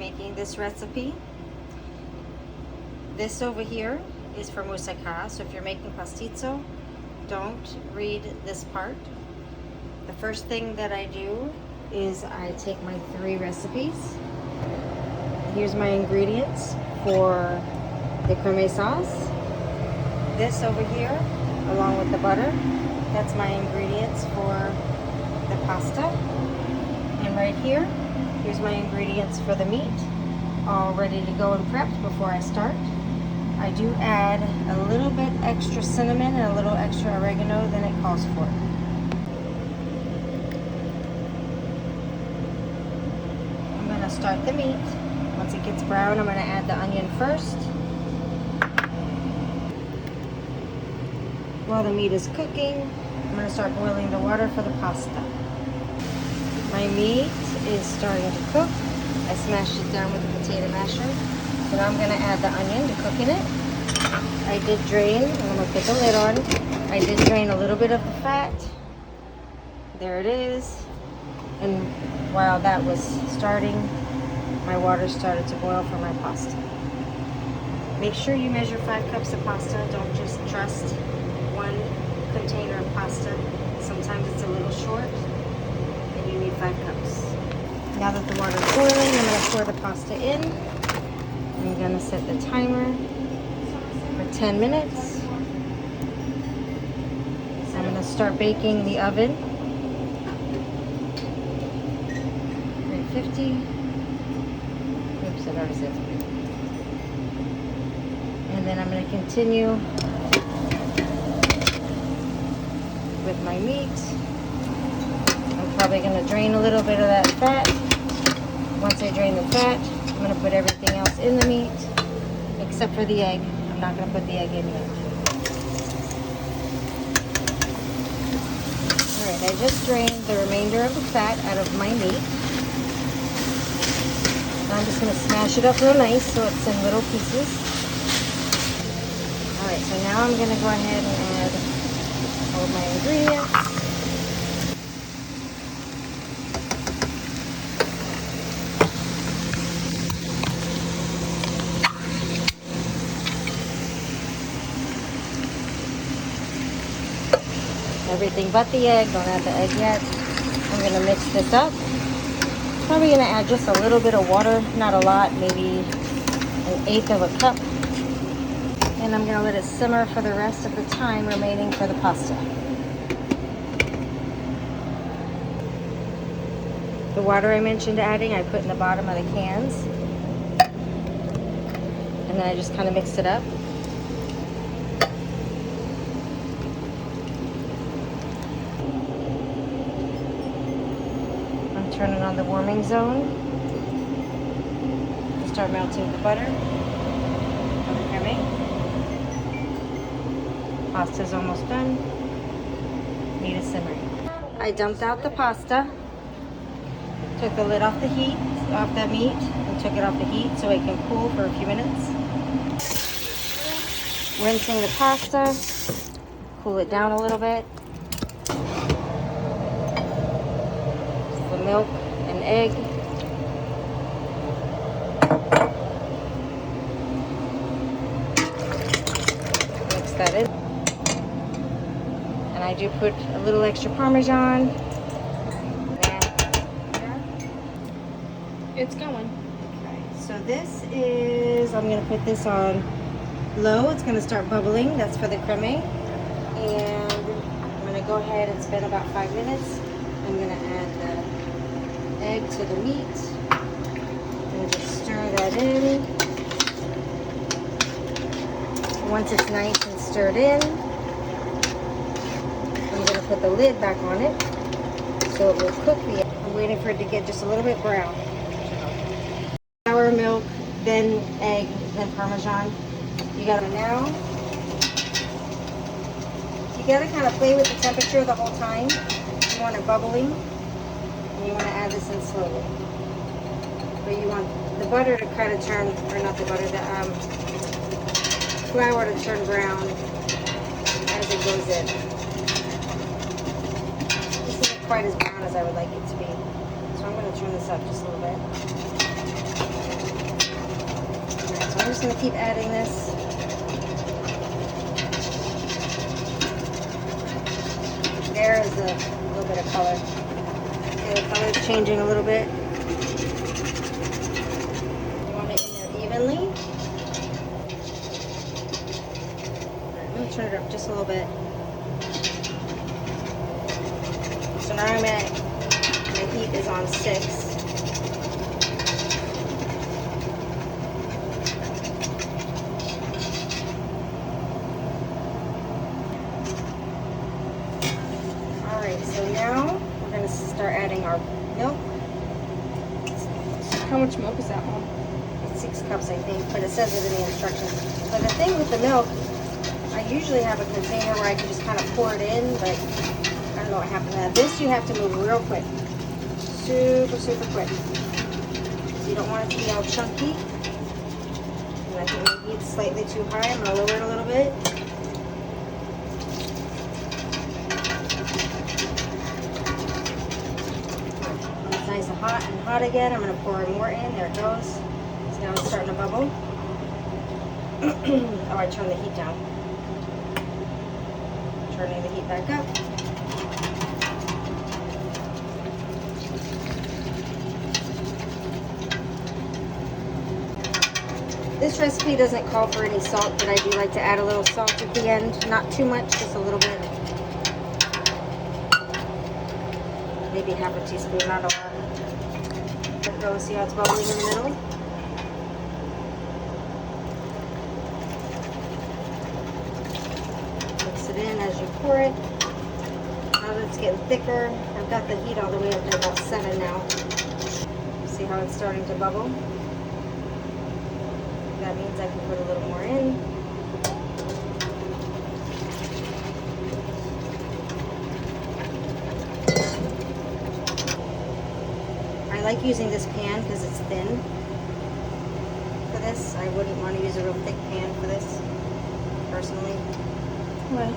making this recipe. This over here is for moussaka, so if you're making pastitsio, don't read this part. The first thing that I do is I take my 3 recipes. Here's my ingredients for the creme sauce. This over here, along with the butter, that's my ingredients for the pasta. And right here, here's my ingredients for the meat, all ready to go and prepped before I start. I do add a little bit extra cinnamon and a little extra oregano than it calls for. I'm going to start the meat. Once it gets brown, I'm going to add the onion first. While the meat is cooking, I'm going to start boiling the water for the pasta. My meat is starting to cook. I smashed it down with the potato masher. So now I'm going to add the onion to cook in it. I did drain, and I'm going to put the lid on. I did drain a little bit of the fat. There it is. And while that was starting, my water started to boil for my pasta. Make sure you measure 5 cups of pasta. Don't just trust one container of pasta. Sometimes it's a little short and you need 5 cups. Now that the water is boiling, I'm going to pour the pasta in. I'm going to set the timer for 10 minutes. So I'm going to start baking in the oven. 350. Oops, I already said 350. And then I'm going to continue with my meat. I'm probably going to drain a little bit of that fat. Once I drain the fat, I'm going to put everything else in the meat except for the egg. I'm not going to put the egg in yet. Alright, I just drained the remainder of the fat out of my meat. Now I'm just going to smash it up real nice so it's in little pieces. Alright, so now I'm going to go ahead and add all of my ingredients. Everything but the egg. Don't add the egg yet. I'm going to mix this up. Probably going to add just a little bit of water, not a lot, maybe 1/8 of a cup. And I'm going to let it simmer for the rest of the time remaining for the pasta. The water I mentioned adding, I put in the bottom of the cans. And then I just kind of mixed it up. I'm turning on the warming zone to start melting the butter. Pasta's almost done. Meat is simmering. I dumped out the pasta, took the lid off the heat, off the meat, and took it off the heat so it can cool for a few minutes. Rinsing the pasta, cool it down a little bit. The milk and egg. Mix that in. I do put a little extra Parmesan. It's going. Okay, so this is, I'm going to put this on low. It's going to start bubbling. That's for the creme. And I'm going to go ahead and spend about 5 minutes. I'm going to add the egg to the meat. And just stir that in. Once it's nice and stirred in, put the lid back on it so it will cook the egg. I'm waiting for it to get just a little bit brown. Flour, milk, then egg, then Parmesan. You gotta now, you gotta kind of play with the temperature the whole time. You want it bubbling, and you want to add this in slowly. But you want the butter to kind of turn, or not the butter, the flour to turn brown as it goes in. Quite as brown as I would like it to be. So I'm going to turn this up just a little bit. I'm just going to keep adding this. There is a little bit of color. Okay, the color is changing a little bit. You want it in there evenly. Let me turn it up just a little bit. So now I'm at, my heat is on 6. So now we're going to start adding our milk. How much milk is that, Mom? It's 6 cups, I think, but it says it in the instructions. But the thing with the milk, I usually have a container where I can just kind of pour it in, but I don't know what happened to that. This you have to move real quick. Super, super quick. So you don't want it to be all chunky. And I think maybe it's slightly too high. I'm going to lower it a little bit. Nice and hot again. I'm going to pour more in. There it goes. So now it's starting to bubble. Oh, I turned the heat down. Turning the heat back up. This recipe doesn't call for any salt, but I do like to add a little salt at the end. Not too much, just a little bit. Maybe half a teaspoon, not a lot. There it goes. See how it's bubbling in the middle? Mix it in as you pour it. Now that it's getting thicker, I've got the heat all the way up to about 7 now. See how it's starting to bubble? That means I can put a little more in. I like using this pan because it's thin for this. I wouldn't want to use a real thick pan for this, personally. What?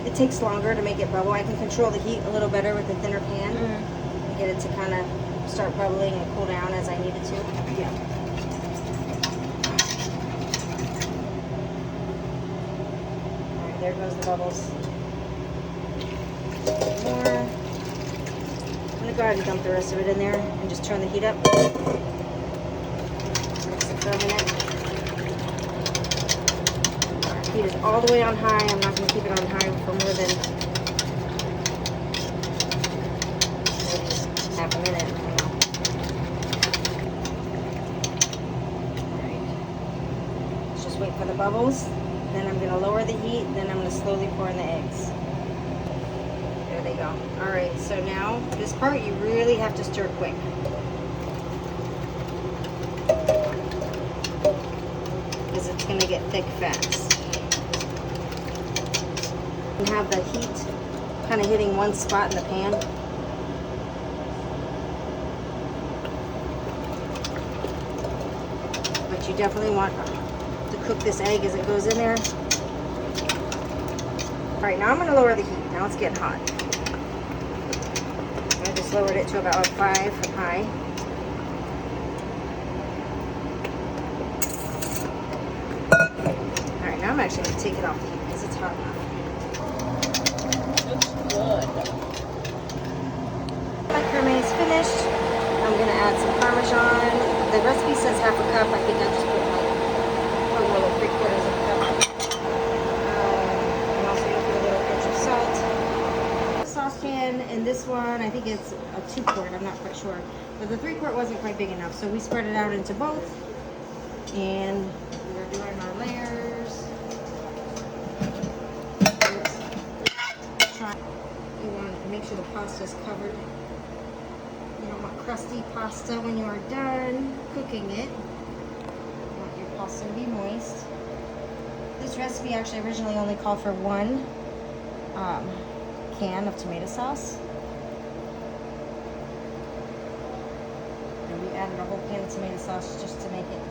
It takes longer to make it bubble. I can control the heat a little better with the thinner pan and get it to kind of start bubbling and cool down as I need it to. Yeah. Alright, there goes the bubbles. More. I'm going to go ahead and dump the rest of it in there and just turn the heat up. Mix it for a minute. Heat is all the way on high. I'm not going to keep it on high for more than half a minute. Alright. Let's just wait for the bubbles. Then I'm going to lower the heat. Then I'm going to slowly pour in the eggs. There they go. Alright, so now this part you really have to stir quick. Because it's going to get thick fast. You have the heat kind of hitting one spot in the pan. But you definitely want to cook this egg as it goes in there. Alright, now I'm going to lower the heat. Now it's getting hot. I just lowered it to about 5 from high. Alright, now I'm actually going to take it off the heat because it's hot enough. Good. My creme is finished. I'm going to add some Parmesan. The recipe says half a cup. I think I just put like a little 3/4 of a cup. I'm also going to put a little pinch of salt. Saucepan in this one, I think it's a 2-quart. I'm not quite sure. But the 3-quart wasn't quite big enough. So we spread it out into both. And we're doing our layers. You want to make sure the pasta is covered. You don't want crusty pasta when you are done cooking it. You want your pasta to be moist. This recipe actually originally only called for 1 can of tomato sauce. And we added a whole can of tomato sauce just to make it